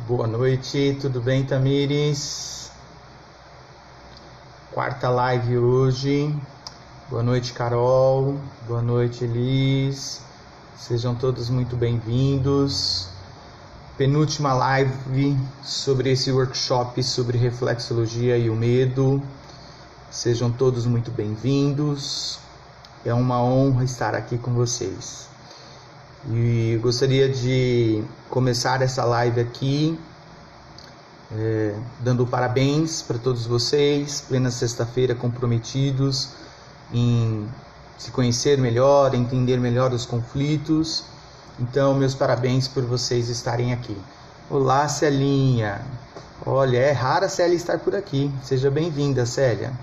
Boa noite, tudo bem, Tamires? Quarta live hoje. Boa noite, Carol. Boa noite, Elis. Sejam todos muito bem-vindos. Penúltima live sobre esse workshop sobre reflexologia e o medo. Sejam todos muito bem-vindos. É uma honra estar aqui com vocês. E gostaria de começar essa live aqui dando parabéns para todos vocês, plena sexta-feira, comprometidos em se conhecer melhor, entender melhor os conflitos. Então, meus parabéns por vocês estarem aqui. Olá, Celinha. Olha, é rara a Célia estar por aqui. Seja bem-vinda, Célia.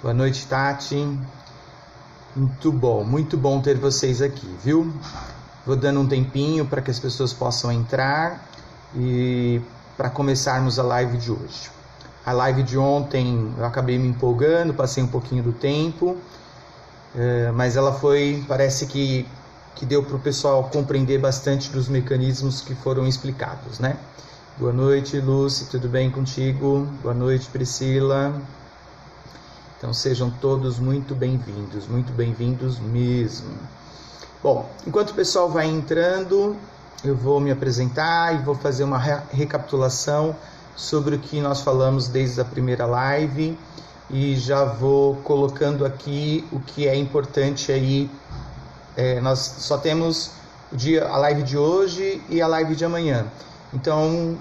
Boa noite, Tati. Muito bom ter vocês aqui, viu? Vou dando um tempinho para que as pessoas possam entrar e para começarmos a live de hoje. A live de ontem eu acabei me empolgando, passei um pouquinho do tempo, mas ela parece que deu para o pessoal compreender bastante dos mecanismos que foram explicados, né? Boa noite, Lúcia, tudo bem contigo? Boa noite, Priscila. Então sejam todos muito bem-vindos mesmo. Bom, enquanto o pessoal vai entrando, eu vou me apresentar e vou fazer uma recapitulação sobre o que nós falamos desde a primeira live e já vou colocando aqui o que é importante aí. Nós só temos a live de hoje e a live de amanhã. Então,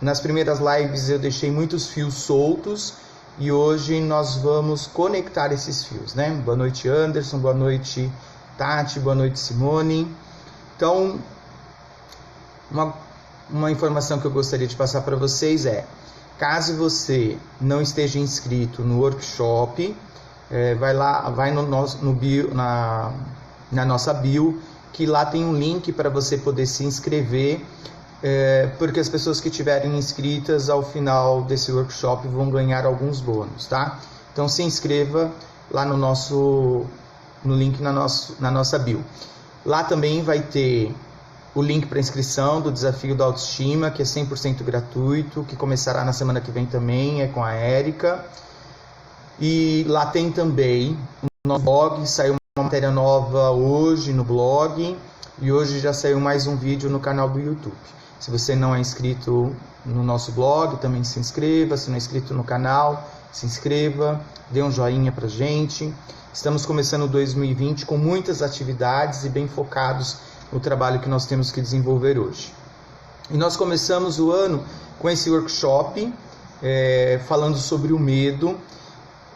nas primeiras lives eu deixei muitos fios soltos e hoje nós vamos conectar esses fios, né? Boa noite, Anderson, boa noite, Tati, boa noite, Simone. Então, uma informação que eu gostaria de passar para vocês caso você não esteja inscrito no workshop, vai no bio, na nossa bio, que lá tem um link para você poder se inscrever, porque as pessoas que estiverem inscritas ao final desse workshop vão ganhar alguns bônus, tá? Então se inscreva lá no link na nossa bio. Lá também vai ter o link para inscrição do Desafio da Autoestima, que é 100% gratuito, que começará na semana que vem também, com a Érica. E lá tem também o nosso blog, saiu uma matéria nova hoje no blog, e hoje já saiu mais um vídeo no canal do YouTube. Se você não é inscrito no nosso blog, também se inscreva. Se não é inscrito no canal, se inscreva, dê um joinha pra gente. Estamos começando 2020 com muitas atividades e bem focados no trabalho que nós temos que desenvolver hoje. E nós começamos o ano com esse workshop, falando sobre o medo,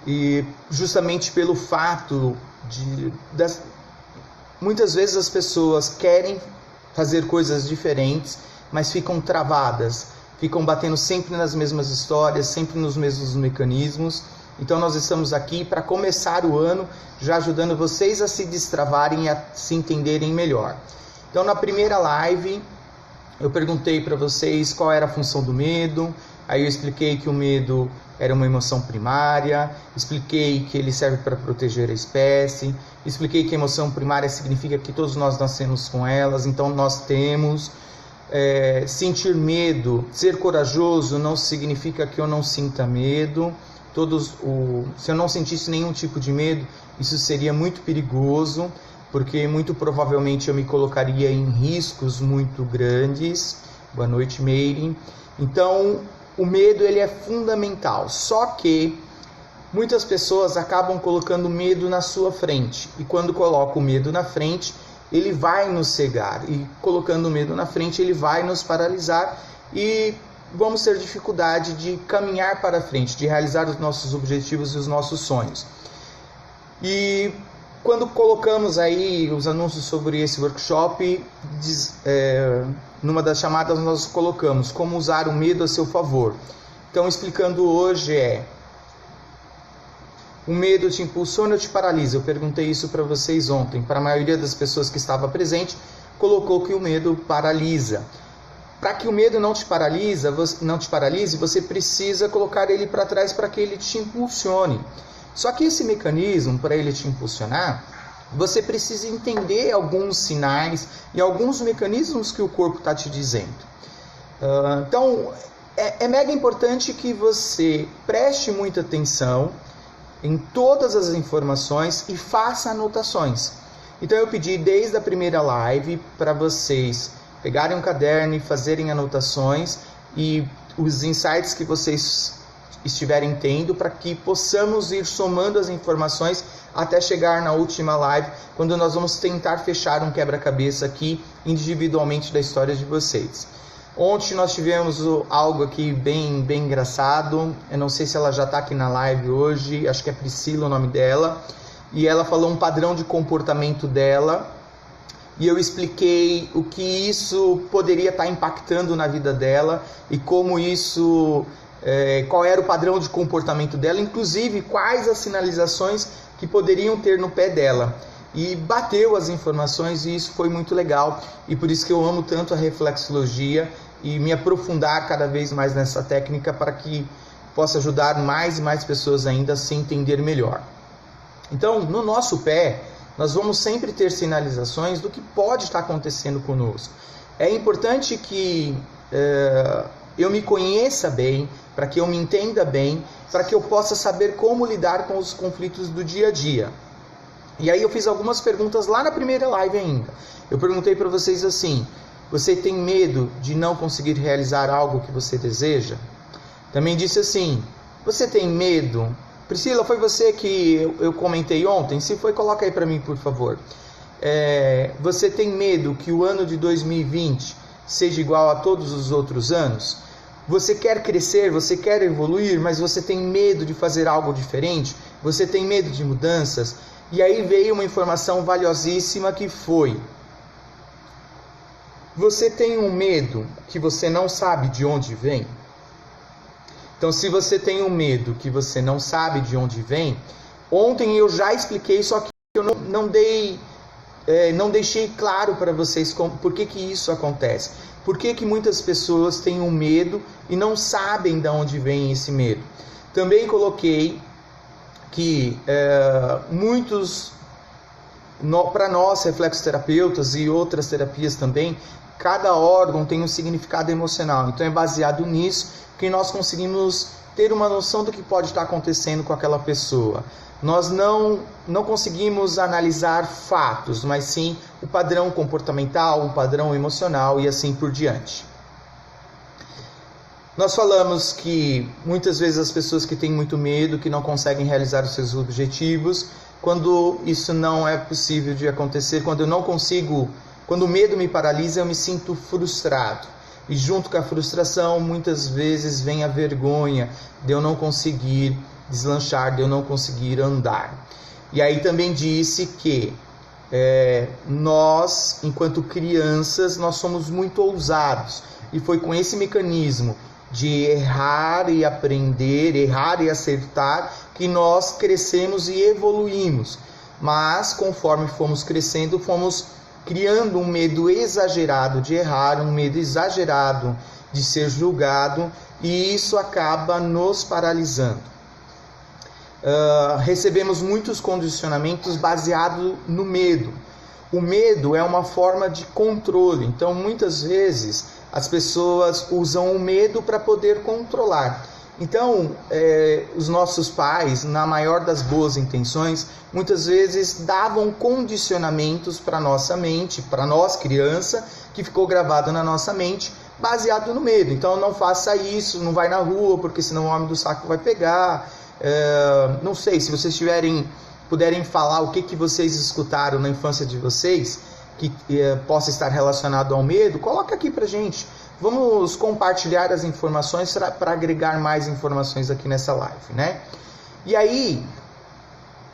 e justamente pelo fato muitas vezes as pessoas querem fazer coisas diferentes, mas ficam travadas, ficam batendo sempre nas mesmas histórias, sempre nos mesmos mecanismos. Então nós estamos aqui para começar o ano já ajudando vocês a se destravarem e a se entenderem melhor. Então na primeira live eu perguntei para vocês qual era a função do medo, aí eu expliquei que o medo era uma emoção primária, expliquei que ele serve para proteger a espécie, expliquei que a emoção primária significa que todos nós nascemos com elas, então nós temos. Sentir medo, ser corajoso não significa que eu não sinta medo. Se eu não sentisse nenhum tipo de medo, isso seria muito perigoso, porque muito provavelmente eu me colocaria em riscos muito grandes. Boa noite, Meire. Então, o medo ele é fundamental, só que muitas pessoas acabam colocando medo na sua frente, e quando coloca o medo na frente, ele vai nos cegar, e colocando o medo na frente, ele vai nos paralisar, e vamos ter dificuldade de caminhar para frente, de realizar os nossos objetivos e os nossos sonhos. E quando colocamos aí os anúncios sobre esse workshop, numa das chamadas nós colocamos como usar o medo a seu favor. Então, explicando hoje o medo te impulsiona ou te paralisa? Eu perguntei isso para vocês ontem. Para a maioria das pessoas que estava presente, colocou que o medo paralisa. Para que o medo não te paralise, você precisa colocar ele para trás para que ele te impulsione. Só que esse mecanismo, para ele te impulsionar, você precisa entender alguns sinais e alguns mecanismos que o corpo está te dizendo. Então, é mega importante que você preste muita atenção em todas as informações e faça anotações. Então eu pedi desde a primeira live para vocês pegarem um caderno e fazerem anotações e os insights que vocês estiverem tendo, para que possamos ir somando as informações até chegar na última live, quando nós vamos tentar fechar um quebra-cabeça aqui individualmente da história de vocês. Ontem nós tivemos algo aqui bem engraçado. Eu não sei se ela já está aqui na live hoje, acho que é Priscila o nome dela, e ela falou um padrão de comportamento dela, e eu expliquei o que isso poderia estar impactando na vida dela e como isso, qual era o padrão de comportamento dela, inclusive quais as sinalizações que poderiam ter no pé dela. E bateu as informações, e isso foi muito legal, e por isso que eu amo tanto a reflexologia e me aprofundar cada vez mais nessa técnica, para que possa ajudar mais e mais pessoas ainda a se entender melhor. Então, no nosso pé, nós vamos sempre ter sinalizações do que pode estar acontecendo conosco. É importante que eu me conheça bem, para que eu me entenda bem, para que eu possa saber como lidar com os conflitos do dia a dia. E aí eu fiz algumas perguntas lá na primeira live ainda. Eu perguntei para vocês assim: você tem medo de não conseguir realizar algo que você deseja? Também disse assim: você tem medo? Priscila, foi você que eu comentei ontem? Se foi, coloca aí para mim, por favor. Você tem medo que o ano de 2020 seja igual a todos os outros anos? Você quer crescer, você quer evoluir, mas você tem medo de fazer algo diferente? Você tem medo de mudanças? E aí veio uma informação valiosíssima, que foi: você tem um medo que você não sabe de onde vem? Então, se você tem um medo que você não sabe de onde vem, ontem eu já expliquei, só que eu não deixei claro para vocês por que isso acontece. Por que muitas pessoas têm um medo e não sabem de onde vem esse medo. Também coloquei que muitos, para nós reflexoterapeutas e outras terapias também, cada órgão tem um significado emocional. Então é baseado nisso que nós conseguimos ter uma noção do que pode estar acontecendo com aquela pessoa. Nós não conseguimos analisar fatos, mas sim o padrão comportamental, o padrão emocional e assim por diante. Nós falamos que muitas vezes as pessoas que têm muito medo, que não conseguem realizar os seus objetivos, quando isso não é possível de acontecer, quando o medo me paralisa, eu me sinto frustrado. E junto com a frustração, muitas vezes vem a vergonha de eu não conseguir deslanchar, de eu não conseguir andar. E aí também disse que nós, enquanto crianças, nós somos muito ousados. E foi com esse mecanismo de errar e aprender, errar e acertar, que nós crescemos e evoluímos. Mas conforme fomos crescendo, fomos criando um medo exagerado de errar, um medo exagerado de ser julgado, e isso acaba nos paralisando. Recebemos muitos condicionamentos baseados no medo. O medo é uma forma de controle, então muitas vezes as pessoas usam o medo para poder controlar. Então, os nossos pais, na maior das boas intenções, muitas vezes davam condicionamentos para nossa mente, para nós criança, que ficou gravado na nossa mente, baseado no medo. Então, não faça isso, não vai na rua, porque senão o homem do saco vai pegar. Não sei, se vocês puderem falar o que vocês escutaram na infância de vocês, que possa estar relacionado ao medo, coloca aqui pra gente. Vamos compartilhar as informações para agregar mais informações aqui nessa live, né? E aí,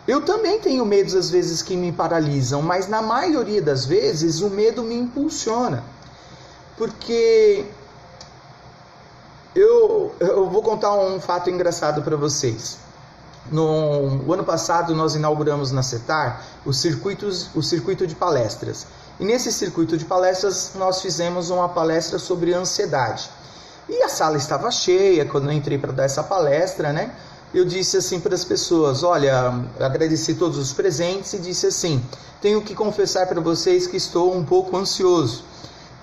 eu também tenho medos às vezes que me paralisam, mas na maioria das vezes o medo me impulsiona. Porque eu vou contar um fato engraçado para vocês. No ano passado nós inauguramos na CETAR o circuito de palestras. E nesse circuito de palestras nós fizemos uma palestra sobre ansiedade. E a sala estava cheia quando eu entrei para dar essa palestra, né? Eu disse assim para as pessoas, olha, agradeci todos os presentes e disse assim: tenho que confessar para vocês que estou um pouco ansioso.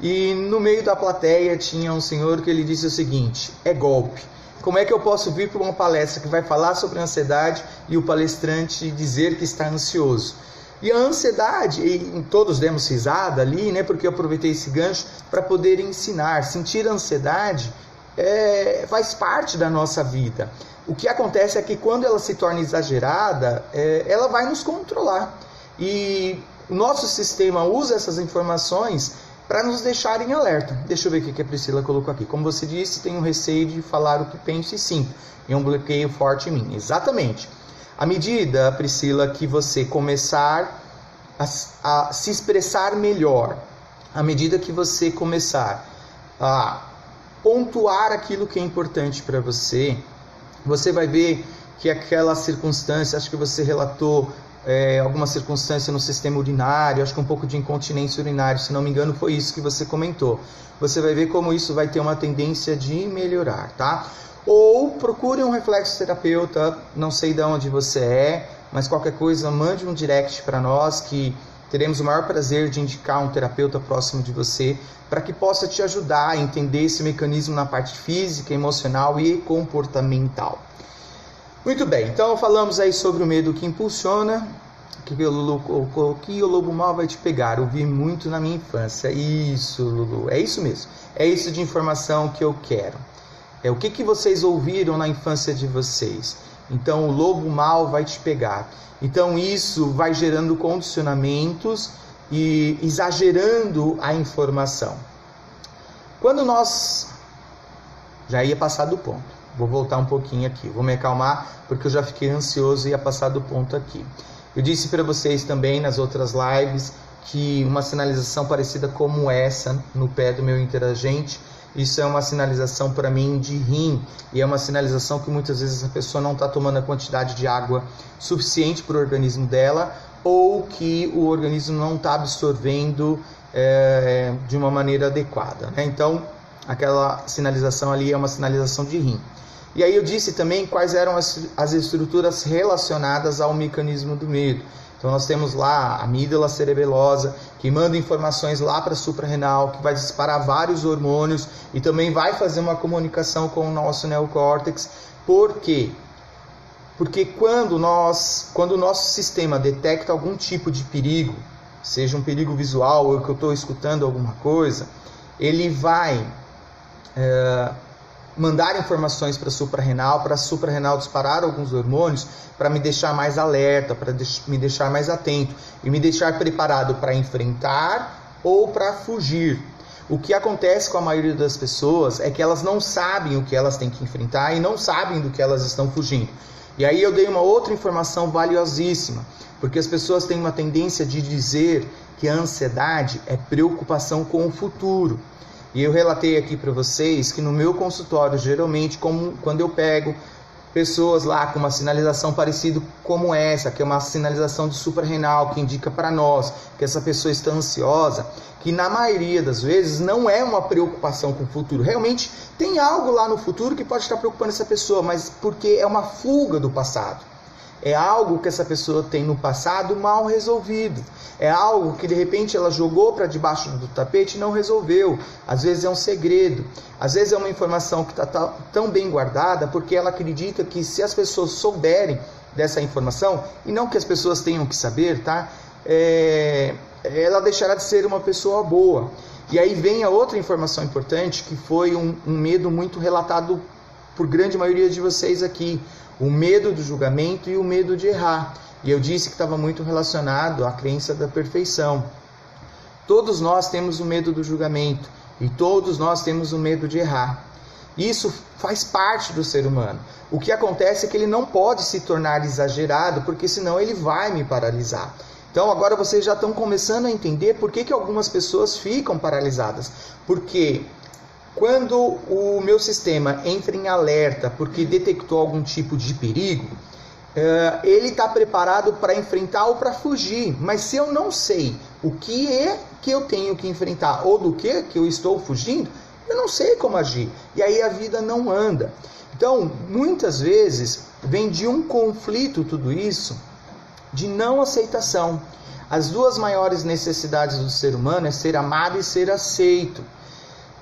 E no meio da plateia tinha um senhor que ele disse o seguinte: é golpe. Como é que eu posso vir para uma palestra que vai falar sobre ansiedade e o palestrante dizer que está ansioso? E a ansiedade, e todos demos risada ali, né, porque eu aproveitei esse gancho para poder ensinar. Sentir ansiedade faz parte da nossa vida. O que acontece é que quando ela se torna exagerada, ela vai nos controlar. E o nosso sistema usa essas informações para nos deixar em alerta. Deixa eu ver o que a Priscila colocou aqui. Como você disse, tenho receio de falar o que penso e sinto, e um bloqueio forte em mim. Exatamente. À medida, Priscila, que você começar a se expressar melhor, à medida que você começar a pontuar aquilo que é importante para você, você vai ver que aquela circunstância, acho que você relatou alguma circunstância no sistema urinário, acho que um pouco de incontinência urinária, se não me engano foi isso que você comentou. Você vai ver como isso vai ter uma tendência de melhorar, tá? Ou procure um reflexoterapeuta, não sei de onde você é, mas qualquer coisa, mande um direct para nós que teremos o maior prazer de indicar um terapeuta próximo de você para que possa te ajudar a entender esse mecanismo na parte física, emocional e comportamental. Muito bem, então falamos aí sobre o medo que impulsiona, que o Lulu colocou aqui, o lobo mau vai te pegar. Ouvi muito na minha infância. Isso, Lulu, é isso mesmo. É isso de informação que eu quero. O que vocês ouviram na infância de vocês? Então, o lobo mau vai te pegar. Então, isso vai gerando condicionamentos e exagerando a informação. Quando nós... Já ia passar do ponto. Vou voltar um pouquinho aqui. Vou me acalmar porque eu já fiquei ansioso e ia passar do ponto aqui. Eu disse para vocês também nas outras lives que uma sinalização parecida como essa no pé do meu interagente, isso é uma sinalização para mim de rim, e é uma sinalização que muitas vezes a pessoa não está tomando a quantidade de água suficiente para o organismo dela, ou que o organismo não está absorvendo de uma maneira adequada, né? Então, aquela sinalização ali é uma sinalização de rim. E aí eu disse também quais eram as estruturas relacionadas ao mecanismo do medo. Então nós temos lá a amígdala cerebelosa, que manda informações lá para a suprarrenal, que vai disparar vários hormônios e também vai fazer uma comunicação com o nosso neocórtex. Por quê? Porque quando o nosso sistema detecta algum tipo de perigo, seja um perigo visual ou que eu estou escutando alguma coisa, ele vai mandar informações para a suprarrenal disparar alguns hormônios para me deixar mais alerta, para me deixar mais atento e me deixar preparado para enfrentar ou para fugir. O que acontece com a maioria das pessoas é que elas não sabem o que elas têm que enfrentar e não sabem do que elas estão fugindo. E aí eu dei uma outra informação valiosíssima, porque as pessoas têm uma tendência de dizer que a ansiedade é preocupação com o futuro. E eu relatei aqui para vocês que no meu consultório, geralmente, quando eu pego pessoas lá com uma sinalização parecida como essa, que é uma sinalização de suprarrenal, que indica para nós que essa pessoa está ansiosa, que na maioria das vezes não é uma preocupação com o futuro. Realmente tem algo lá no futuro que pode estar preocupando essa pessoa, mas porque é uma fuga do passado. É algo que essa pessoa tem no passado mal resolvido. É algo que de repente ela jogou para debaixo do tapete e não resolveu. Às vezes é um segredo. Às vezes é uma informação que está tão bem guardada porque ela acredita que se as pessoas souberem dessa informação, e não que as pessoas tenham que saber, tá? Ela deixará de ser uma pessoa boa. E aí vem a outra informação importante, que foi um medo muito relatado por grande maioria de vocês aqui. O medo do julgamento e o medo de errar. E eu disse que estava muito relacionado à crença da perfeição. Todos nós temos o medo do julgamento e todos nós temos o medo de errar. Isso faz parte do ser humano. O que acontece é que ele não pode se tornar exagerado, porque senão ele vai me paralisar. Então agora vocês já estão começando a entender por que algumas pessoas ficam paralisadas. Porque quando o meu sistema entra em alerta porque detectou algum tipo de perigo, ele está preparado para enfrentar ou para fugir. Mas se eu não sei o que é que eu tenho que enfrentar ou do que eu estou fugindo, eu não sei como agir. E aí a vida não anda. Então, muitas vezes, vem de um conflito tudo isso, de não aceitação. as duas maiores necessidades do ser humano é ser amado e ser aceito.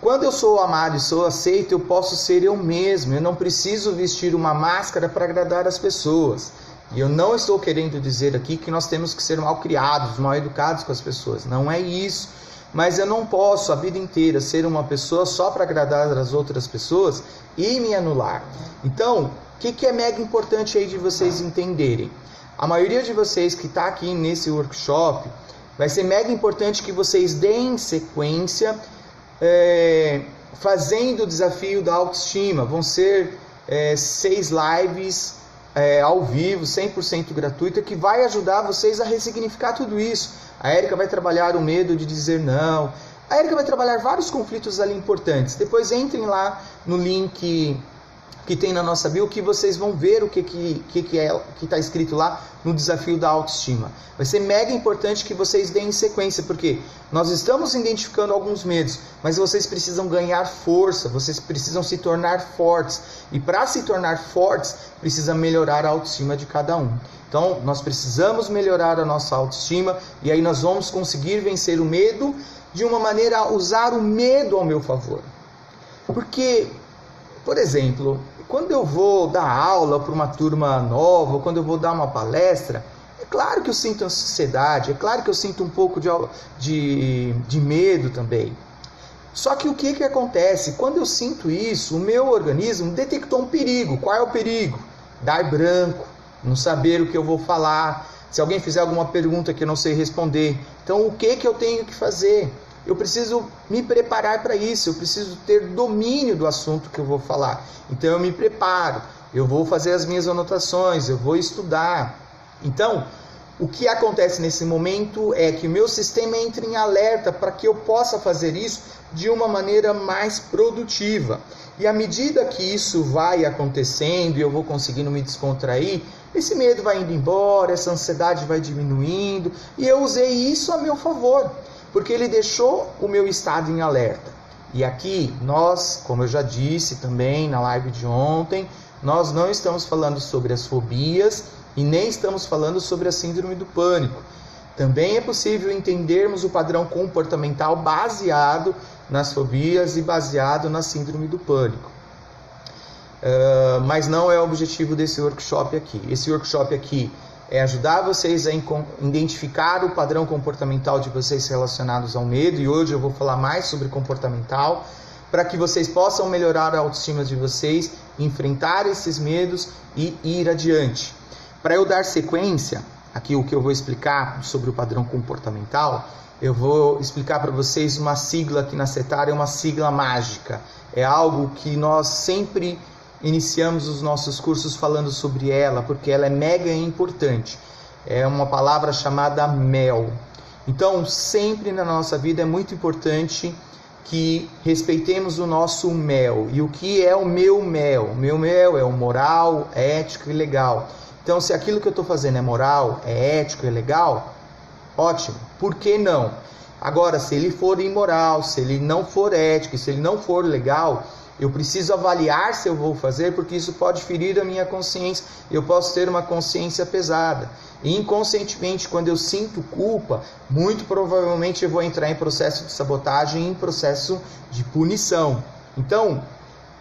Quando eu sou amado e sou aceito, eu posso ser eu mesmo. Eu não preciso vestir uma máscara para agradar as pessoas. E eu não estou querendo dizer aqui que nós temos que ser mal criados, mal educados com as pessoas. Não é isso. Mas eu não posso a vida inteira ser uma pessoa só para agradar as outras pessoas e me anular. Então, o que é mega importante aí de vocês entenderem? A maioria de vocês que está aqui nesse workshop, vai ser mega importante que vocês deem sequência fazendo o desafio da autoestima. Vão ser 6 lives ao vivo, 100% gratuita, que vai ajudar vocês a ressignificar tudo isso. A Érica vai trabalhar o medo de dizer não. A Érica vai trabalhar vários conflitos ali importantes. Depois entrem lá no link que tem na nossa bio, que vocês vão ver o que está escrito lá no desafio da autoestima. Vai ser mega importante que vocês deem sequência, porque nós estamos identificando alguns medos, mas vocês precisam ganhar força, vocês precisam se tornar fortes. E para se tornar fortes, precisa melhorar a autoestima de cada um. Então, nós precisamos melhorar a nossa autoestima, e aí nós vamos conseguir vencer o medo de uma maneira a usar o medo ao meu favor. Porque, por exemplo, quando eu vou dar aula para uma turma nova, quando eu vou dar uma palestra, é claro que eu sinto ansiedade, é claro que eu sinto um pouco de medo também. Só que o que acontece? Quando eu sinto isso, o meu organismo detectou um perigo. Qual é o perigo? Dar branco, não saber o que eu vou falar, se alguém fizer alguma pergunta que eu não sei responder. Então, o que eu tenho que fazer? Eu preciso me preparar para isso, eu preciso ter domínio do assunto que eu vou falar. Então eu me preparo, eu vou fazer as minhas anotações, eu vou estudar. Então, o que acontece nesse momento é que o meu sistema entra em alerta para que eu possa fazer isso de uma maneira mais produtiva. E à medida que isso vai acontecendo e eu vou conseguindo me descontrair, esse medo vai indo embora, essa ansiedade vai diminuindo, e eu usei isso a meu favor, porque ele deixou o meu estado em alerta. E aqui nós, como eu já disse também na live de ontem, nós não estamos falando sobre as fobias e nem estamos falando sobre a síndrome do pânico. Também é possível entendermos o padrão comportamental baseado nas fobias e baseado na síndrome do pânico. Mas não é o objetivo desse workshop aqui. Esse workshop aqui é ajudar vocês a identificar o padrão comportamental de vocês relacionados ao medo, e hoje eu vou falar mais sobre comportamental, para que vocês possam melhorar a autoestima de vocês, enfrentar esses medos e ir adiante. Para eu dar sequência, aqui o que eu vou explicar sobre o padrão comportamental, eu vou explicar para vocês uma sigla que na Setar é uma sigla mágica. É algo que nós sempre iniciamos os nossos cursos falando sobre ela, porque ela é mega importante. É uma palavra chamada MEL. Então, sempre na nossa vida é muito importante que respeitemos o nosso MEL. E o que é o meu MEL? O meu MEL é o moral, ético e legal. Então, se aquilo que eu estou fazendo é moral, é ético e legal, ótimo. Por que não? Agora, se ele for imoral, se ele não for ético, se ele não for legal, eu preciso avaliar se eu vou fazer, porque isso pode ferir a minha consciência. Eu posso ter uma consciência pesada. E inconscientemente, quando eu sinto culpa, muito provavelmente eu vou entrar em processo de sabotagem, em processo de punição. Então,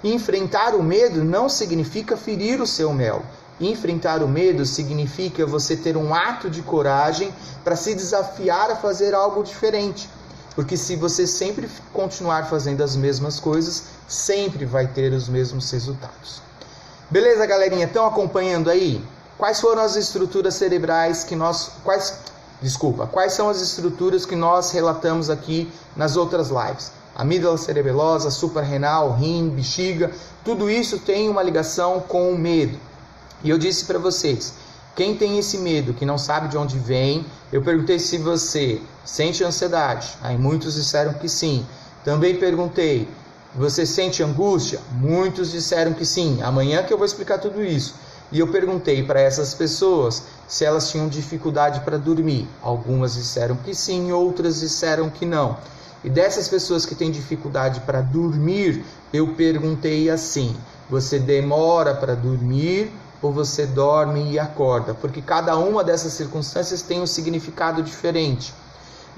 enfrentar o medo não significa ferir o seu mel. Enfrentar o medo significa você ter um ato de coragem para se desafiar a fazer algo diferente. Porque se você sempre continuar fazendo as mesmas coisas, sempre vai ter os mesmos resultados. Beleza, galerinha? Estão acompanhando aí? Quais foram as estruturas cerebrais que nós... Quais são as estruturas que nós relatamos aqui nas outras lives? Amígdala cerebelosa, suprarrenal, rim, bexiga, tudo isso tem uma ligação com o medo. E eu disse para vocês, quem tem esse medo, que não sabe de onde vem, eu perguntei se você sente ansiedade. Aí muitos disseram que sim. Também perguntei, você sente angústia? Muitos disseram que sim. Amanhã que eu vou explicar tudo isso. E eu perguntei para essas pessoas se elas tinham dificuldade para dormir. Algumas disseram que sim, outras disseram que não. E dessas pessoas que têm dificuldade para dormir, eu perguntei assim, você demora para dormir ou você dorme e acorda, porque cada uma dessas circunstâncias tem um significado diferente.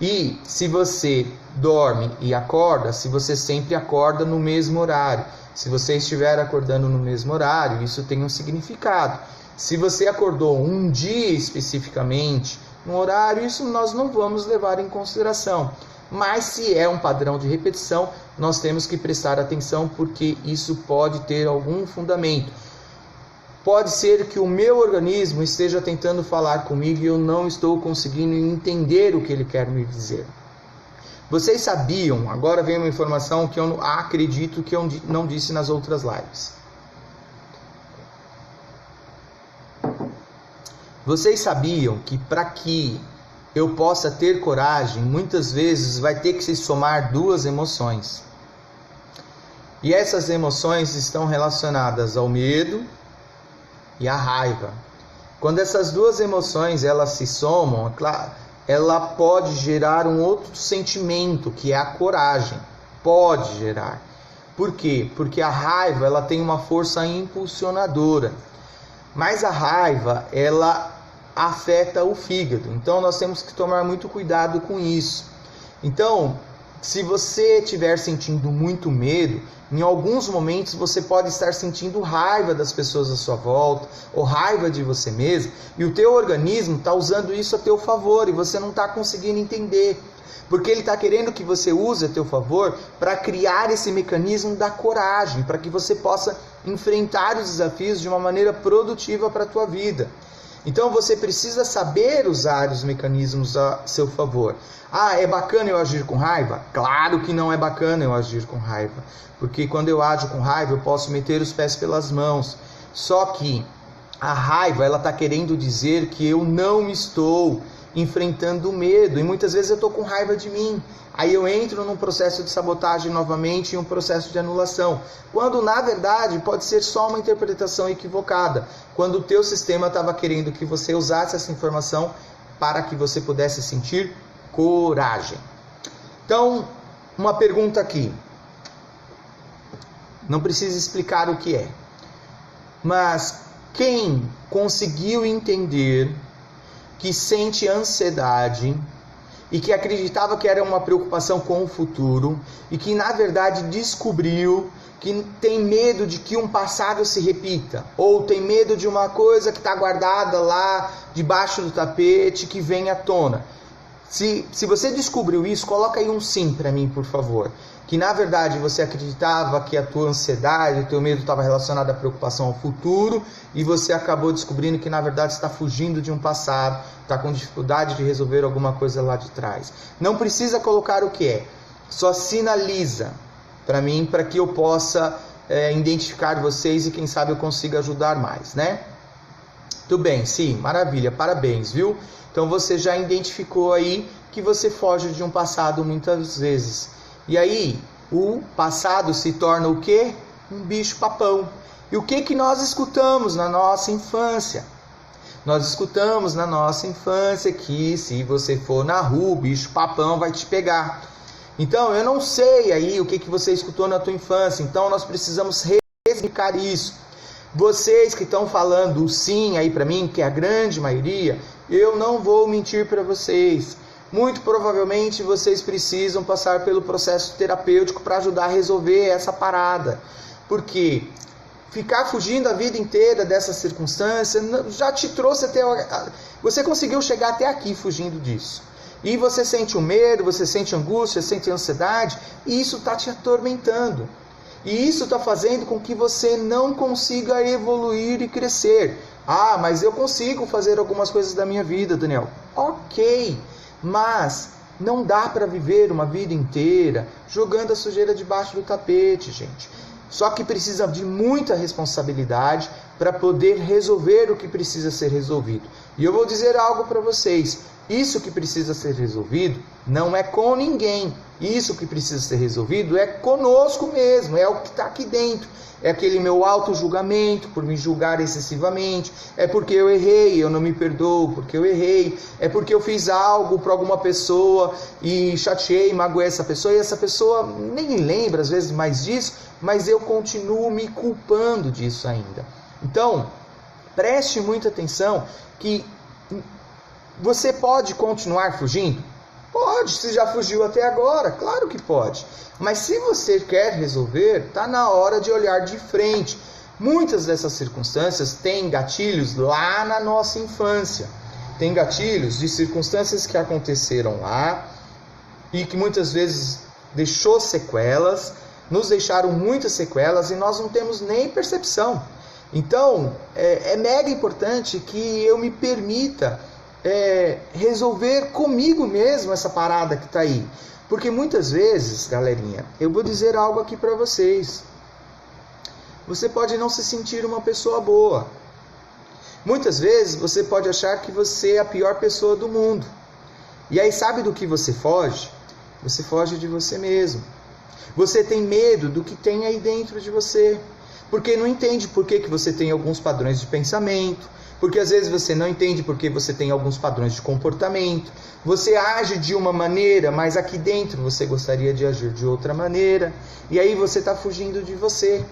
E se você dorme e acorda, se você sempre acorda no mesmo horário, se você estiver acordando no mesmo horário, isso tem um significado. Se você acordou um dia especificamente, no horário, isso nós não vamos levar em consideração. Mas se é um padrão de repetição, nós temos que prestar atenção, porque isso pode ter algum fundamento. Pode ser que o meu organismo esteja tentando falar comigo e eu não estou conseguindo entender o que ele quer me dizer. Vocês sabiam, agora vem uma informação que eu acredito que eu não disse nas outras lives. Vocês sabiam que para que eu possa ter coragem, muitas vezes vai ter que se somar duas emoções. E essas emoções estão relacionadas ao medo e à raiva. Quando essas duas emoções elas se somam, ela pode gerar um outro sentimento, que é a coragem. Pode gerar. Por quê? Porque a raiva ela tem uma força impulsionadora. Mas a raiva, ela afeta o fígado. Então nós temos que tomar muito cuidado com isso. Então, se você estiver sentindo muito medo, em alguns momentos você pode estar sentindo raiva das pessoas à sua volta, ou raiva de você mesmo, e o teu organismo está usando isso a teu favor, e você não está conseguindo entender. Porque ele está querendo que você use a teu favor para criar esse mecanismo da coragem, para que você possa enfrentar os desafios de uma maneira produtiva para a tua vida. Então você precisa saber usar os mecanismos a seu favor. Ah, é bacana eu agir com raiva? Claro que não é bacana eu agir com raiva. Porque quando eu ajo com raiva eu posso meter os pés pelas mãos. Só que a raiva ela está querendo dizer que eu não estou enfrentando o medo. E muitas vezes eu estou com raiva de mim. Aí eu entro num processo de sabotagem novamente, em um processo de anulação. Quando na verdade pode ser só uma interpretação equivocada. Quando o teu sistema estava querendo que você usasse essa informação para que você pudesse sentir coragem. Então, uma pergunta aqui. Não precisa explicar o que é. Mas quem conseguiu entender que sente ansiedade e que acreditava que era uma preocupação com o futuro e que na verdade descobriu que tem medo de que um passado se repita, ou tem medo de uma coisa que está guardada lá debaixo do tapete que vem à tona. Se você descobriu isso, coloca aí um sim para mim, por favor. Que na verdade você acreditava que a tua ansiedade, o teu medo estava relacionado à preocupação ao futuro, e você acabou descobrindo que na verdade está fugindo de um passado, está com dificuldade de resolver alguma coisa lá de trás. Não precisa colocar o que é, só sinaliza para mim, para que eu possa identificar vocês e quem sabe eu consiga ajudar mais, né? Tudo bem, sim, maravilha, parabéns, viu? Então você já identificou aí que você foge de um passado muitas vezes. E aí, o passado se torna o quê? Um bicho-papão. E o que nós escutamos na nossa infância? Nós escutamos na nossa infância que se você for na rua, o bicho-papão vai te pegar. Então, eu não sei aí o que você escutou na tua infância. Então, nós precisamos ressignificar isso. Vocês que estão falando sim aí para mim, que é a grande maioria, eu não vou mentir para vocês. Muito provavelmente vocês precisam passar pelo processo terapêutico para ajudar a resolver essa parada. Porque ficar fugindo a vida inteira dessa circunstância já te trouxe até... Você conseguiu chegar até aqui fugindo disso. E você sente o medo, você sente angústia, sente ansiedade, e isso está te atormentando. E isso está fazendo com que você não consiga evoluir e crescer. Ah, mas eu consigo fazer algumas coisas da minha vida, Daniel. Ok, mas não dá para viver uma vida inteira jogando a sujeira debaixo do tapete, gente. Só que precisa de muita responsabilidade para poder resolver o que precisa ser resolvido. E eu vou dizer algo para vocês. Isso que precisa ser resolvido não é com ninguém. Isso que precisa ser resolvido é conosco mesmo, é o que está aqui dentro. É aquele meu auto-julgamento por me julgar excessivamente. É porque eu errei, eu não me perdoo porque eu errei. É porque eu fiz algo para alguma pessoa e chateei, magoei essa pessoa. E essa pessoa nem lembra às vezes mais disso, mas eu continuo me culpando disso ainda. Então, Preste muita atenção que você pode continuar fugindo? Pode, se já fugiu até agora, claro que pode. Mas se você quer resolver, está na hora de olhar de frente. Muitas dessas circunstâncias têm gatilhos lá na nossa infância. Tem gatilhos de circunstâncias que aconteceram lá e que muitas vezes deixou sequelas, nos deixaram muitas sequelas e nós não temos nem percepção. Então, é mega importante que eu me permita resolver comigo mesmo essa parada que está aí. Porque muitas vezes, galerinha, eu vou dizer algo aqui para vocês. Você pode não se sentir uma pessoa boa. Muitas vezes você pode achar que você é a pior pessoa do mundo. E aí sabe do que você foge? Você foge de você mesmo. Você tem medo do que tem aí dentro de você. Porque não entende por que você tem alguns padrões de pensamento. Porque às vezes você não entende por que você tem alguns padrões de comportamento. Você age de uma maneira, mas aqui dentro você gostaria de agir de outra maneira. E aí você está fugindo de você.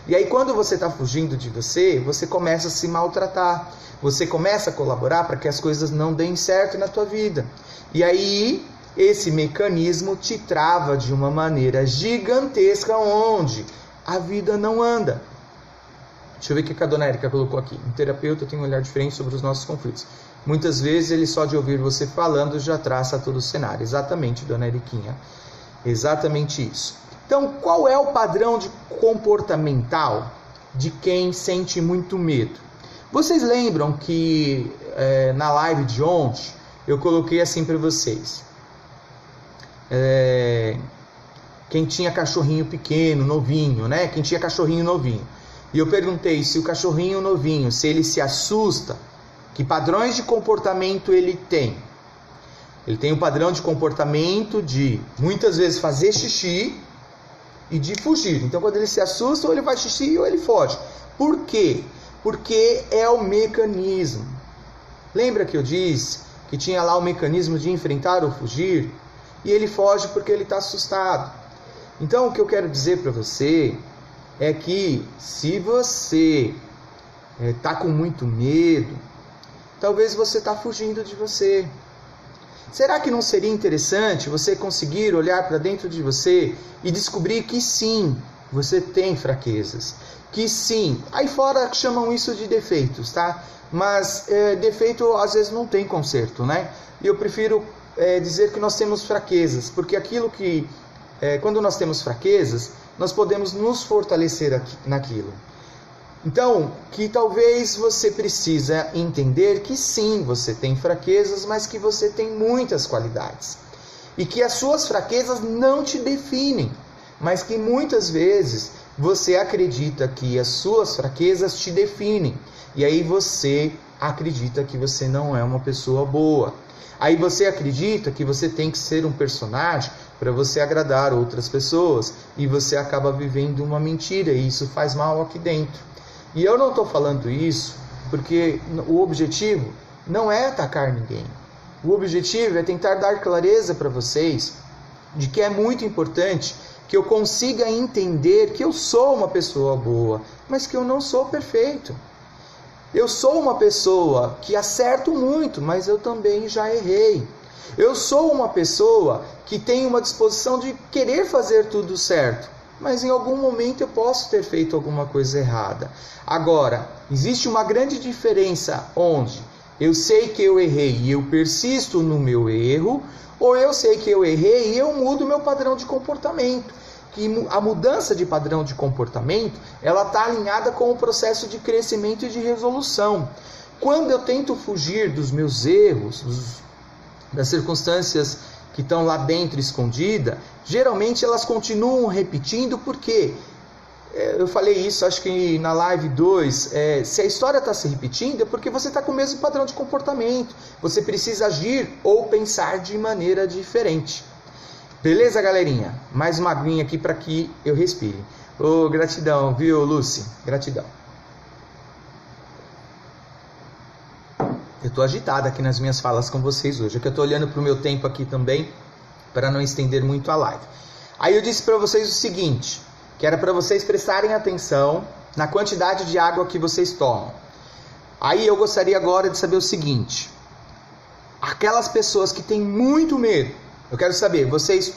E aí quando você está fugindo de você, você começa a se maltratar. Você começa a colaborar para que as coisas não deem certo na tua vida. E aí esse mecanismo te trava de uma maneira gigantesca onde a vida não anda. Deixa eu ver o que a dona Érica colocou aqui. Um terapeuta tem um olhar diferente sobre os nossos conflitos. Muitas vezes ele só de ouvir você falando já traça todo o cenário. Exatamente, dona Eriquinha. Exatamente isso. Então, qual é o padrão comportamental de quem sente muito medo? Vocês lembram que na live de ontem eu coloquei assim para vocês. Quem tinha cachorrinho pequeno, novinho, né? Quem tinha cachorrinho novinho. E eu perguntei se o cachorrinho novinho, se ele se assusta, que padrões de comportamento ele tem. Ele tem um padrão de comportamento de muitas vezes fazer xixi e de fugir. Então quando ele se assusta, ou ele faz xixi ou ele foge. Por quê? Porque é o mecanismo. Lembra que eu disse que tinha lá o mecanismo de enfrentar ou fugir? E ele foge porque ele está assustado. Então o que eu quero dizer para você é que se você está com muito medo, talvez você está fugindo de você. Será que não seria interessante você conseguir olhar para dentro de você e descobrir que sim, você tem fraquezas? Que sim, aí fora chamam isso de defeitos, tá? Mas defeito às vezes não tem conserto, né? E eu prefiro dizer que nós temos fraquezas, porque aquilo que, quando nós temos fraquezas, nós podemos nos fortalecer naquilo. Então, que talvez você precisa entender que sim, você tem fraquezas, mas que você tem muitas qualidades. E que as suas fraquezas não te definem, mas que muitas vezes você acredita que as suas fraquezas te definem. E aí você acredita que você não é uma pessoa boa. Aí você acredita que você tem que ser um personagem para você agradar outras pessoas. E você acaba vivendo uma mentira e isso faz mal aqui dentro. E eu não estou falando isso porque o objetivo não é atacar ninguém. O objetivo é tentar dar clareza para vocês de que é muito importante que eu consiga entender que eu sou uma pessoa boa, mas que eu não sou perfeito. Eu sou uma pessoa que acerto muito, mas eu também já errei. Eu sou uma pessoa que tem uma disposição de querer fazer tudo certo, mas em algum momento eu posso ter feito alguma coisa errada. Agora, existe uma grande diferença onde eu sei que eu errei e eu persisto no meu erro, ou eu sei que eu errei e eu mudo meu padrão de comportamento. Que a mudança de padrão de comportamento, ela está alinhada com o processo de crescimento e de resolução. Quando eu tento fugir dos meus erros, das circunstâncias que estão lá dentro escondida, geralmente elas continuam repetindo, porque eu falei isso, acho que na live 2, se a história está se repetindo, é porque você está com o mesmo padrão de comportamento. Você precisa agir ou pensar de maneira diferente. Beleza, galerinha? Mais uma aguinha aqui para que eu respire. Gratidão, viu, Lucy? Gratidão. Eu estou agitada aqui nas minhas falas com vocês hoje. É que eu estou olhando para o meu tempo aqui também, para não estender muito a live. Aí eu disse para vocês o seguinte, que era para vocês prestarem atenção na quantidade de água que vocês tomam. Aí eu gostaria agora de saber o seguinte: aquelas pessoas que têm muito medo, eu quero saber, vocês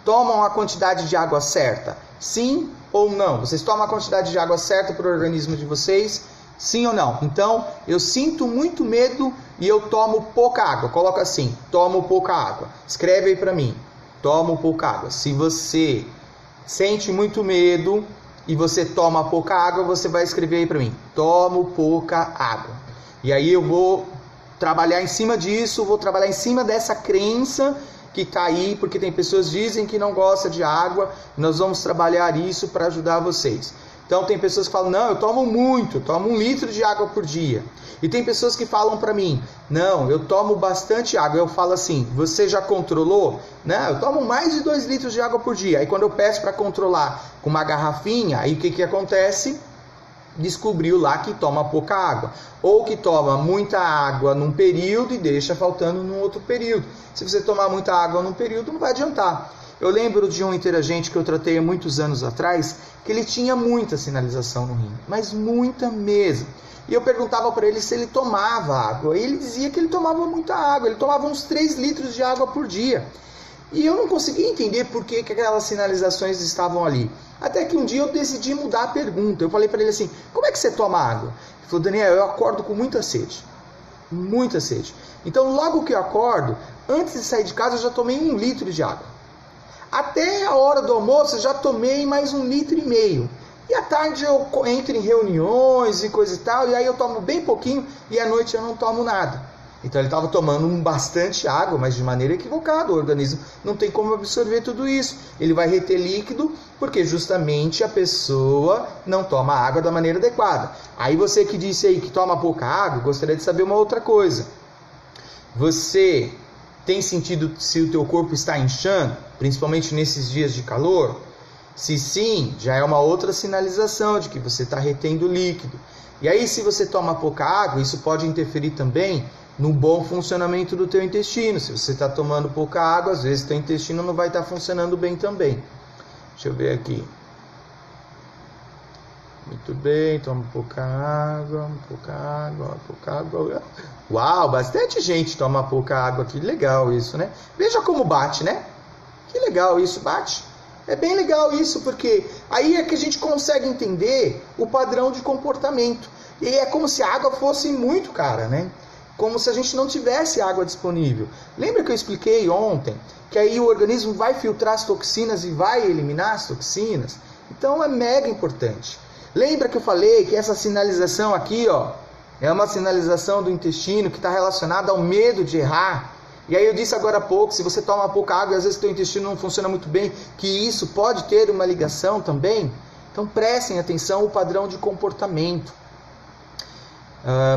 tomam a quantidade de água certa? Sim ou não? Vocês tomam a quantidade de água certa para o organismo de vocês? Sim ou não? Então, eu sinto muito medo e eu tomo pouca água. Coloca assim, tomo pouca água. Escreve aí para mim, tomo pouca água. Se você sente muito medo e você toma pouca água, você vai escrever aí para mim, tomo pouca água. E aí eu vou trabalhar em cima disso, vou trabalhar em cima dessa crença que está aí, porque tem pessoas que dizem que não gostam de água. Nós vamos trabalhar isso para ajudar vocês. Então tem pessoas que falam, não, eu tomo muito, tomo 1 litro de água por dia. E tem pessoas que falam para mim, não, eu tomo bastante água. Eu falo assim, você já controlou? Não, eu tomo mais de 2 litros de água por dia. Aí quando eu peço para controlar com uma garrafinha, aí o que acontece? Descobriu lá que toma pouca água. Ou que toma muita água num período e deixa faltando num outro período. Se você tomar muita água num período, não vai adiantar. Eu lembro de um interagente que eu tratei há muitos anos atrás, que ele tinha muita sinalização no rim, mas muita mesmo. E eu perguntava para ele se ele tomava água, e ele dizia que ele tomava muita água, ele tomava uns 3 litros de água por dia. E eu não conseguia entender por que aquelas sinalizações estavam ali. Até que um dia eu decidi mudar a pergunta. Eu falei para ele assim, como é que você toma água? Ele falou, Daniel, eu acordo com muita sede. Muita sede. Então logo que eu acordo, antes de sair de casa eu já tomei 1 litro de água. Até a hora do almoço eu já tomei mais 1,5 litro. E à tarde eu entro em reuniões e coisa e tal, e aí eu tomo bem pouquinho e à noite eu não tomo nada. Então ele estava tomando bastante água, mas de maneira equivocada. O organismo não tem como absorver tudo isso. Ele vai reter líquido porque justamente a pessoa não toma água da maneira adequada. Aí você que disse aí que toma pouca água, gostaria de saber uma outra coisa. Você tem sentido se o teu corpo está inchando, principalmente nesses dias de calor? Se sim, já é uma outra sinalização de que você está retendo líquido. E aí se você toma pouca água, isso pode interferir também no bom funcionamento do teu intestino. Se você está tomando pouca água, às vezes teu intestino não vai estar funcionando bem também. Deixa eu ver aqui. Muito bem, toma pouca água, pouca água, pouca água. Uau, bastante gente toma pouca água, que legal isso, né? Veja como bate, né? Que legal isso, bate. É bem legal isso, porque aí é que a gente consegue entender o padrão de comportamento. E é como se a água fosse muito cara, né? Como se a gente não tivesse água disponível. Lembra que eu expliquei ontem que aí o organismo vai filtrar as toxinas e vai eliminar as toxinas? Então é mega importante. Lembra que eu falei que essa sinalização aqui, ó, é uma sinalização do intestino que está relacionada ao medo de errar. E aí eu disse agora há pouco, se você toma pouca água e às vezes teu intestino não funciona muito bem, que isso pode ter uma ligação também. Então prestem atenção ao padrão de comportamento.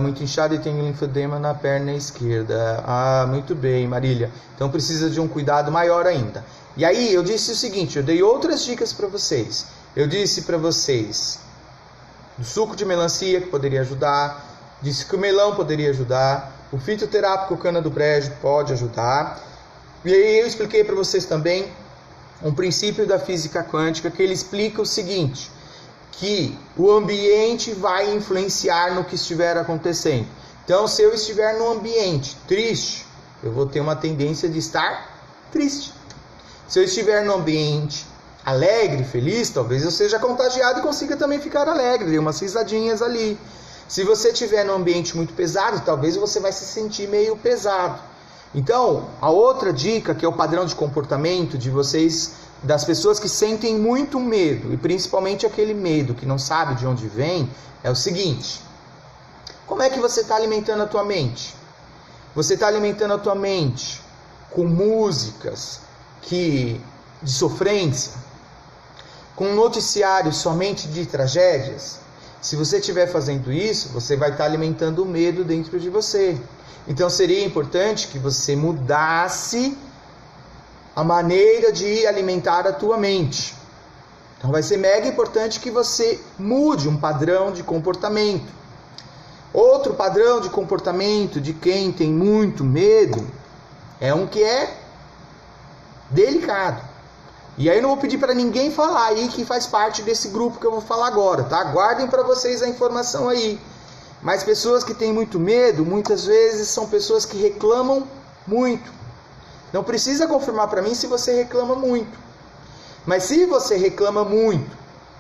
Muito inchado e tenho linfedema na perna esquerda. Muito bem, Marília. Então precisa de um cuidado maior ainda. E aí eu disse o seguinte, eu dei outras dicas para vocês. Eu disse para vocês do suco de melancia que poderia ajudar, disse que o melão poderia ajudar, o fitoterápico cana do brejo pode ajudar. E aí eu expliquei para vocês também um princípio da física quântica que ele explica o seguinte, que o ambiente vai influenciar no que estiver acontecendo. Então, se eu estiver num ambiente triste, eu vou ter uma tendência de estar triste. Se eu estiver num ambiente alegre, feliz, talvez eu seja contagiado e consiga também ficar alegre, dê umas risadinhas ali. Se você estiver num ambiente muito pesado, talvez você vai se sentir meio pesado. Então, a outra dica, que é o padrão de comportamento de vocês, das pessoas que sentem muito medo, e principalmente aquele medo que não sabe de onde vem, é o seguinte: como é que você está alimentando a tua mente? Você está alimentando a tua mente com músicas de sofrência, com um noticiário somente de tragédias? Se você estiver fazendo isso, você vai estar alimentando o medo dentro de você. Então seria importante que você mudasse a maneira de alimentar a tua mente. Então vai ser mega importante que você mude um padrão de comportamento. Outro padrão de comportamento de quem tem muito medo é um que é delicado. E aí eu não vou pedir para ninguém falar aí que faz parte desse grupo que eu vou falar agora, tá? Guardem para vocês a informação aí. Mas pessoas que têm muito medo, muitas vezes são pessoas que reclamam muito. Não precisa confirmar para mim se você reclama muito. Mas se você reclama muito,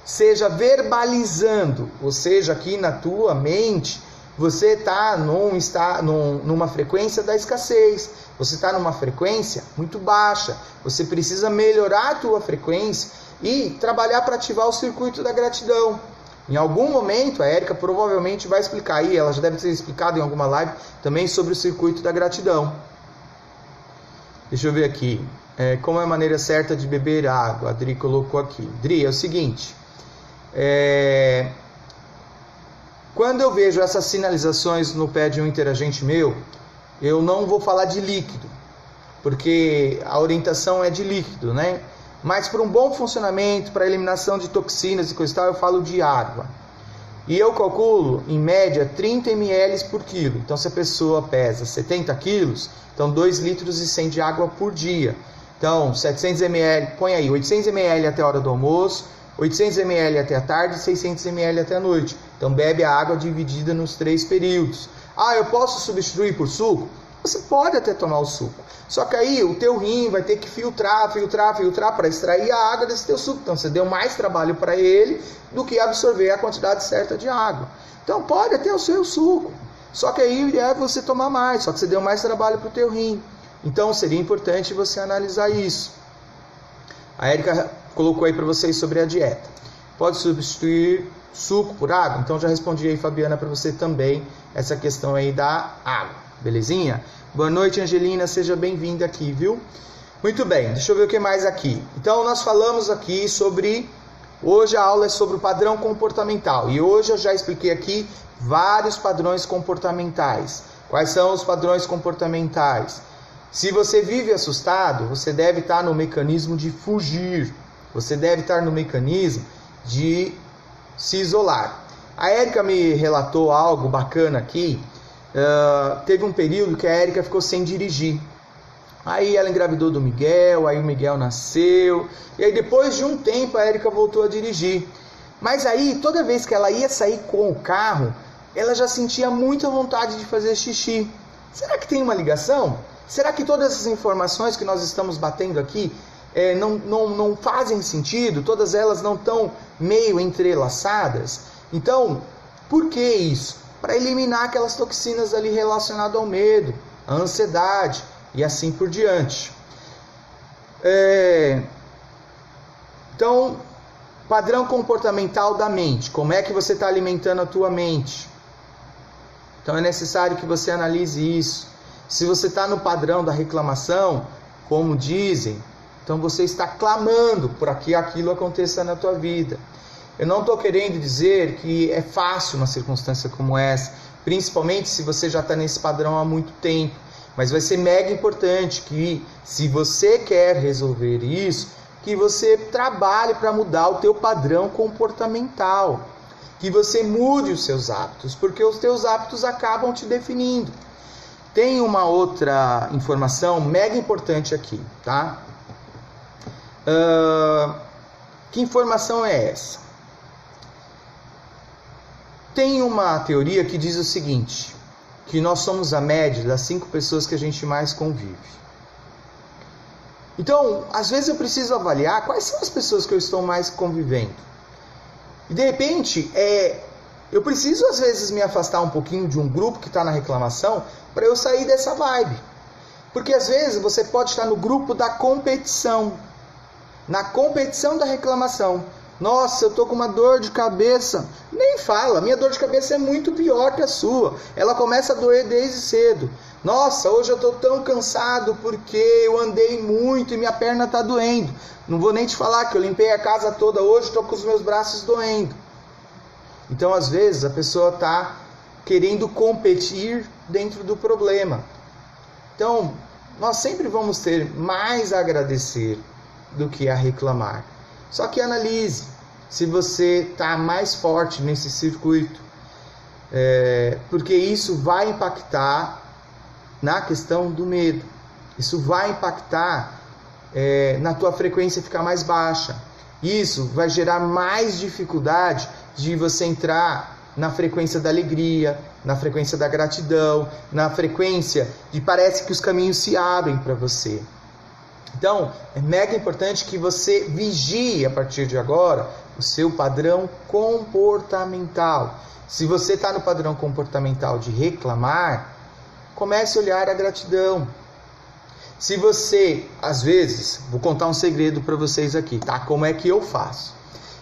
seja verbalizando, ou seja, aqui na tua mente, você está numa frequência da escassez. Você está numa frequência muito baixa. Você precisa melhorar a tua frequência e trabalhar para ativar o circuito da gratidão. Em algum momento, a Érica provavelmente vai explicar aí, ela já deve ter explicado em alguma live também sobre o circuito da gratidão. Deixa eu ver aqui. Como é a maneira certa de beber água? A Dri colocou aqui. Dri, é o seguinte. Quando eu vejo essas sinalizações no pé de um interagente meu, eu não vou falar de líquido, porque a orientação é de líquido, né? Mas para um bom funcionamento, para eliminação de toxinas e coisa e tal, eu falo de água. E eu calculo, em média, 30 ml por quilo. Então, se a pessoa pesa 70 quilos, então 2 litros e 100 de água por dia. Então, 700 ml, põe aí, 800 ml até a hora do almoço, 800 ml até a tarde e 600 ml até a noite. Então, bebe a água dividida nos 3 períodos. Ah, eu posso substituir por suco? Você pode até tomar o suco. Só que aí o teu rim vai ter que filtrar para extrair a água desse teu suco. Então você deu mais trabalho para ele do que absorver a quantidade certa de água. Então pode até o seu suco. Só que aí é você tomar mais. Só que você deu mais trabalho para o teu rim. Então seria importante você analisar isso. A Érica colocou aí para vocês sobre a dieta. Pode substituir suco por água? Então já respondi aí, Fabiana, para você também essa questão aí da água. Belezinha? Boa noite, Angelina, seja bem-vinda aqui, viu? Muito bem, deixa eu ver o que mais aqui. Então, nós falamos aqui sobre... Hoje a aula é sobre o padrão comportamental. E hoje eu já expliquei aqui vários padrões comportamentais. Quais são os padrões comportamentais? Se você vive assustado, você deve estar no mecanismo de fugir. Você deve estar no mecanismo de se isolar. A Érica me relatou algo bacana aqui. Teve um período que a Érica ficou sem dirigir. Aí ela engravidou do Miguel, aí o Miguel nasceu, e aí depois de um tempo a Érica voltou a dirigir. Mas aí toda vez que ela ia sair com o carro, ela já sentia muita vontade de fazer xixi. Será que tem uma ligação? Será que todas essas informações que nós estamos batendo aqui não fazem sentido? Todas elas não estão meio entrelaçadas? Então, por que isso? Para eliminar aquelas toxinas ali relacionadas ao medo, à ansiedade e assim por diante. Então, padrão comportamental da mente. Como é que você está alimentando a tua mente? Então é necessário que você analise isso. Se você está no padrão da reclamação, como dizem, então você está clamando para que aquilo aconteça na tua vida. Eu não estou querendo dizer que é fácil uma circunstância como essa, principalmente se você já está nesse padrão há muito tempo. Mas vai ser mega importante que, se você quer resolver isso, que você trabalhe para mudar o teu padrão comportamental. Que você mude os seus hábitos, porque os teus hábitos acabam te definindo. Tem uma outra informação mega importante aqui, tá? Que informação é essa? Tem uma teoria que diz o seguinte, que nós somos a média das 5 pessoas que a gente mais convive. Então, às vezes eu preciso avaliar quais são as pessoas que eu estou mais convivendo. E de repente, eu preciso às vezes me afastar um pouquinho de um grupo que está na reclamação para eu sair dessa vibe. Porque às vezes você pode estar no grupo da competição, na competição da reclamação. Nossa, eu tô com uma dor de cabeça. Nem fala, minha dor de cabeça é muito pior que a sua. Ela começa a doer desde cedo. Nossa, hoje eu tô tão cansado porque eu andei muito e minha perna tá doendo. Não vou nem te falar que eu limpei a casa toda hoje e tô com os meus braços doendo. Então, às vezes, a pessoa tá querendo competir dentro do problema. Então, nós sempre vamos ter mais a agradecer do que a reclamar. Só que analise se você está mais forte nesse circuito, porque isso vai impactar na questão do medo. Isso vai impactar na tua frequência ficar mais baixa. Isso vai gerar mais dificuldade de você entrar na frequência da alegria, na frequência da gratidão, na frequência de parece que os caminhos se abrem para você. Então, é mega importante que você vigie a partir de agora o seu padrão comportamental. Se você está no padrão comportamental de reclamar, comece a olhar a gratidão. Se você, às vezes, vou contar um segredo para vocês aqui, tá? Como é que eu faço?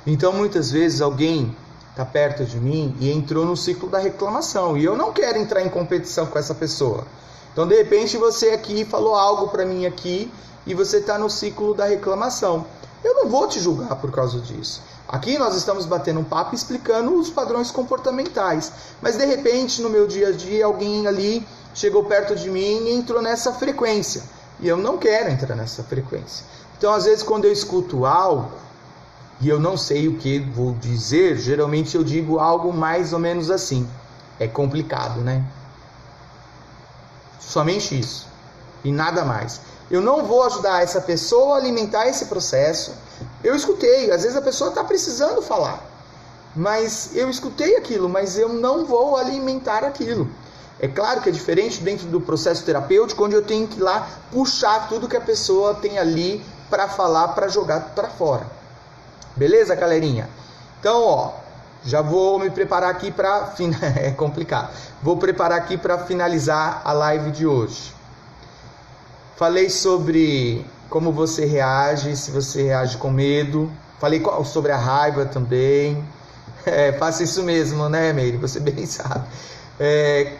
Então, muitas vezes, alguém está perto de mim e entrou no ciclo da reclamação, e eu não quero entrar em competição com essa pessoa. Então, de repente, você aqui falou algo para mim aqui, e você está no ciclo da reclamação. Eu não vou te julgar por causa disso. Aqui nós estamos batendo um papo explicando os padrões comportamentais. Mas de repente, no meu dia a dia, alguém ali chegou perto de mim e entrou nessa frequência. E eu não quero entrar nessa frequência. Então, às vezes, quando eu escuto algo, e eu não sei o que vou dizer, geralmente eu digo algo mais ou menos assim. É complicado, né? Somente isso. E nada mais. Eu não vou ajudar essa pessoa a alimentar esse processo. Eu escutei, às vezes a pessoa está precisando falar. Mas eu escutei aquilo, mas eu não vou alimentar aquilo. É claro que é diferente dentro do processo terapêutico, onde eu tenho que ir lá puxar tudo que a pessoa tem ali para falar, para jogar para fora. Beleza, galerinha? Então, ó, já vou me preparar aqui para... É complicado. Vou preparar aqui para finalizar a live de hoje. Falei sobre como você reage, se você reage com medo. Falei sobre a raiva também. Faça isso mesmo, né, Meire? Você bem sabe.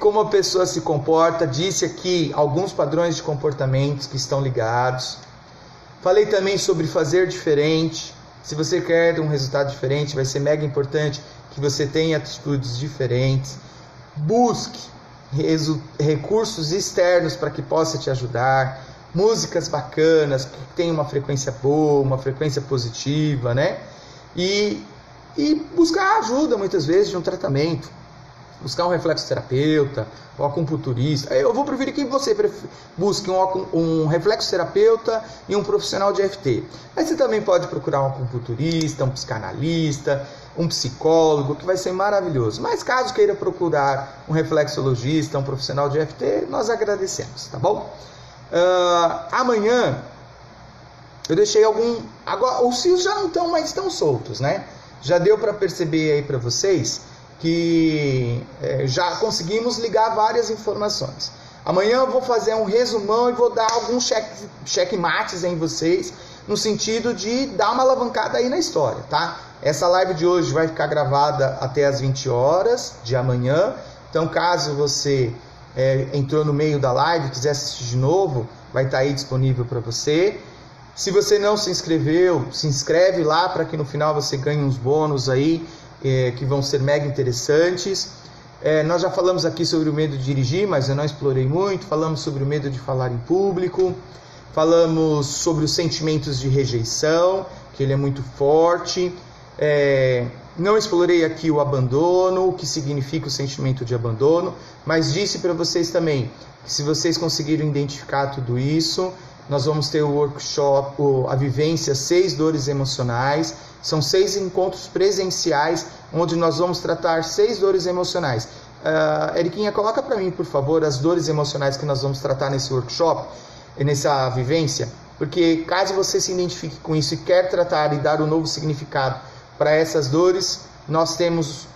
Como a pessoa se comporta. Disse aqui alguns padrões de comportamentos que estão ligados. Falei também sobre fazer diferente. Se você quer um resultado diferente, vai ser mega importante que você tenha atitudes diferentes. Busque recursos externos para que possa te ajudar. Músicas bacanas, que tem uma frequência boa, uma frequência positiva, né? E buscar ajuda, muitas vezes, de um tratamento. Buscar um reflexoterapeuta, um acupunturista. Eu vou preferir que você busque um reflexoterapeuta e um profissional de EFT. Mas você também pode procurar um acupunturista, um psicanalista, um psicólogo, que vai ser maravilhoso. Mas caso queira procurar um reflexologista, um profissional de EFT, nós agradecemos, tá bom? Amanhã eu deixei agora os fios já não estão mais tão soltos, né? Já deu para perceber aí para vocês que já conseguimos ligar várias informações. Amanhã eu vou fazer um resumão e vou dar alguns checkmates em vocês, no sentido de dar uma alavancada aí na história, tá? Essa live de hoje vai ficar gravada até as 20 horas de amanhã. Então, caso você entrou no meio da live, quiser assistir de novo, vai estar aí disponível para você. Se você não se inscreveu, se inscreve lá para que no final você ganhe uns bônus aí, que vão ser mega interessantes. Nós já falamos aqui sobre o medo de dirigir, mas eu não explorei muito. Falamos sobre o medo de falar em público. Falamos sobre os sentimentos de rejeição, que ele é muito forte. Não explorei aqui o abandono, o que significa o sentimento de abandono, mas disse para vocês também que se vocês conseguirem identificar tudo isso, nós vamos ter o workshop, a vivência 6 dores emocionais. São 6 encontros presenciais, onde nós vamos tratar 6 dores emocionais. Eriquinha, coloca para mim, por favor, as dores emocionais que nós vamos tratar nesse workshop, nessa vivência, porque caso você se identifique com isso e quer tratar e dar um novo significado para essas dores, nós temos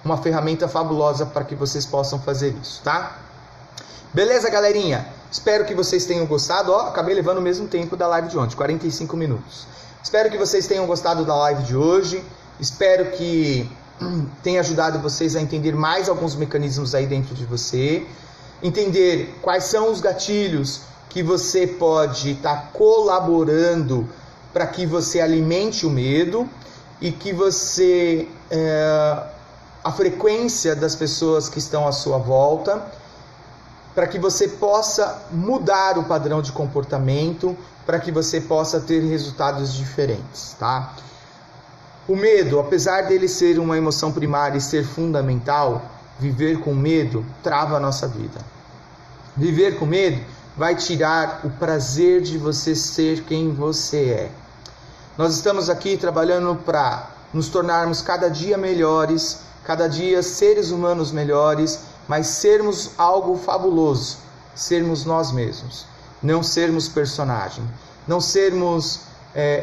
uma ferramenta fabulosa para que vocês possam fazer isso, tá? Beleza, galerinha? Espero que vocês tenham gostado. Acabei levando o mesmo tempo da live de ontem, 45 minutos. Espero que vocês tenham gostado da live de hoje. Espero que tenha ajudado vocês a entender mais alguns mecanismos aí dentro de você. Entender quais são os gatilhos que você pode estar colaborando para que você alimente o medo e que você... a frequência das pessoas que estão à sua volta, para que você possa mudar o padrão de comportamento, para que você possa ter resultados diferentes, tá? O medo, apesar dele ser uma emoção primária e ser fundamental, viver com medo trava a nossa vida. Viver com medo vai tirar o prazer de você ser quem você é. Nós estamos aqui trabalhando para nos tornarmos cada dia melhores, cada dia seres humanos melhores, mas sermos algo fabuloso, sermos nós mesmos, não sermos personagem, não sermos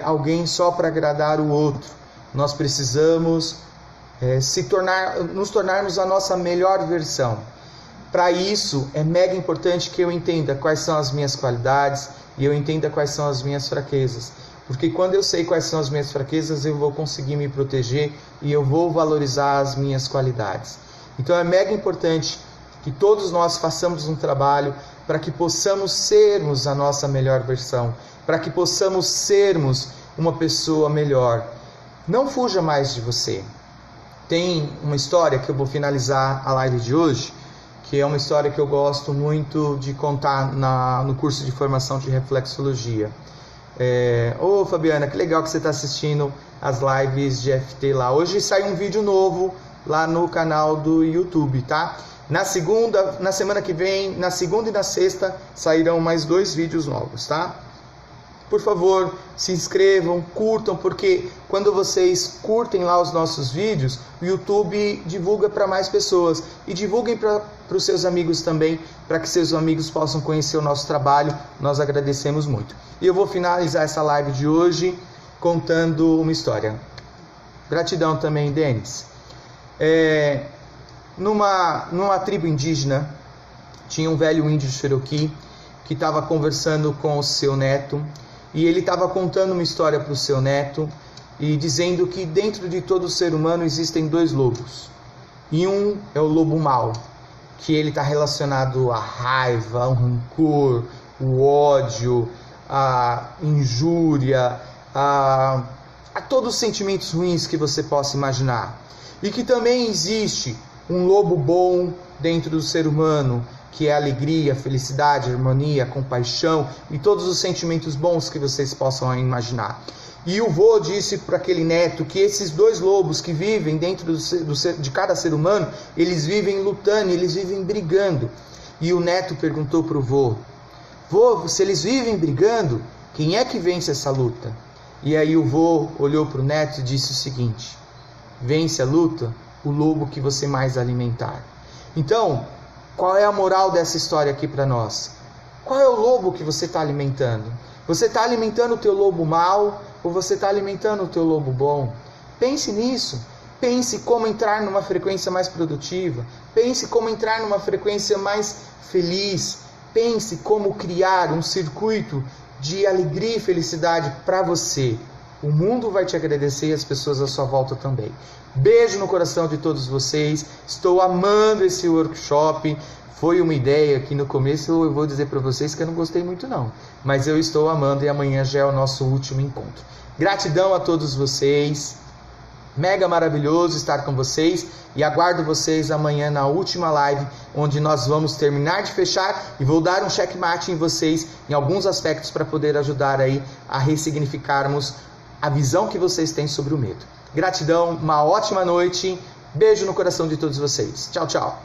alguém só para agradar o outro. Nós precisamos nos tornarmos a nossa melhor versão. Para isso, é mega importante que eu entenda quais são as minhas qualidades e eu entenda quais são as minhas fraquezas. Porque quando eu sei quais são as minhas fraquezas, eu vou conseguir me proteger e eu vou valorizar as minhas qualidades. Então é mega importante que todos nós façamos um trabalho para que possamos sermos a nossa melhor versão, para que possamos sermos uma pessoa melhor. Não fuja mais de você. Tem uma história que eu vou finalizar a live de hoje, que é uma história que eu gosto muito de contar no curso de formação de reflexologia. Ô Fabiana, que legal que você está assistindo as lives de FT lá. Hoje sai um vídeo novo lá no canal do YouTube, tá? Na semana que vem, na segunda e na sexta, sairão mais 2 vídeos novos, tá? Por favor, se inscrevam, curtam, porque quando vocês curtem lá os nossos vídeos, o YouTube divulga para mais pessoas. E divulguem para os seus amigos também, para que seus amigos possam conhecer o nosso trabalho. Nós agradecemos muito. E eu vou finalizar essa live de hoje contando uma história. Gratidão também, Denis. Numa tribo indígena, tinha um velho índio Cherokee que estava conversando com o seu neto. E ele estava contando uma história para o seu neto e dizendo que dentro de todo ser humano existem 2 lobos. E um é o lobo mau, que ele está relacionado à raiva, ao rancor, o ódio, à injúria, a todos os sentimentos ruins que você possa imaginar. E que também existe um lobo bom dentro do ser humano, que é a alegria, a felicidade, a harmonia, a compaixão e todos os sentimentos bons que vocês possam imaginar. E o vô disse para aquele neto que esses 2 lobos que vivem dentro de cada ser humano, eles vivem lutando, eles vivem brigando. E o neto perguntou para o vô: vô, se eles vivem brigando, quem é que vence essa luta? E aí o vô olhou para o neto e disse o seguinte: vence a luta o lobo que você mais alimentar. Então, qual é a moral dessa história aqui para nós? Qual é o lobo que você está alimentando? Você está alimentando o teu lobo mau ou você está alimentando o teu lobo bom? Pense nisso. Pense como entrar numa frequência mais produtiva. Pense como entrar numa frequência mais feliz. Pense como criar um circuito de alegria e felicidade para você. O mundo vai te agradecer e as pessoas à sua volta também. Beijo no coração de todos vocês. Estou amando esse workshop. Foi uma ideia que no começo eu vou dizer para vocês que eu não gostei muito não. Mas eu estou amando e amanhã já é o nosso último encontro. Gratidão a todos vocês. Mega maravilhoso estar com vocês. E aguardo vocês amanhã na última live, onde nós vamos terminar de fechar e vou dar um checkmate em vocês em alguns aspectos para poder ajudar aí a ressignificarmos a visão que vocês têm sobre o medo. Gratidão, uma ótima noite, beijo no coração de todos vocês. Tchau, tchau.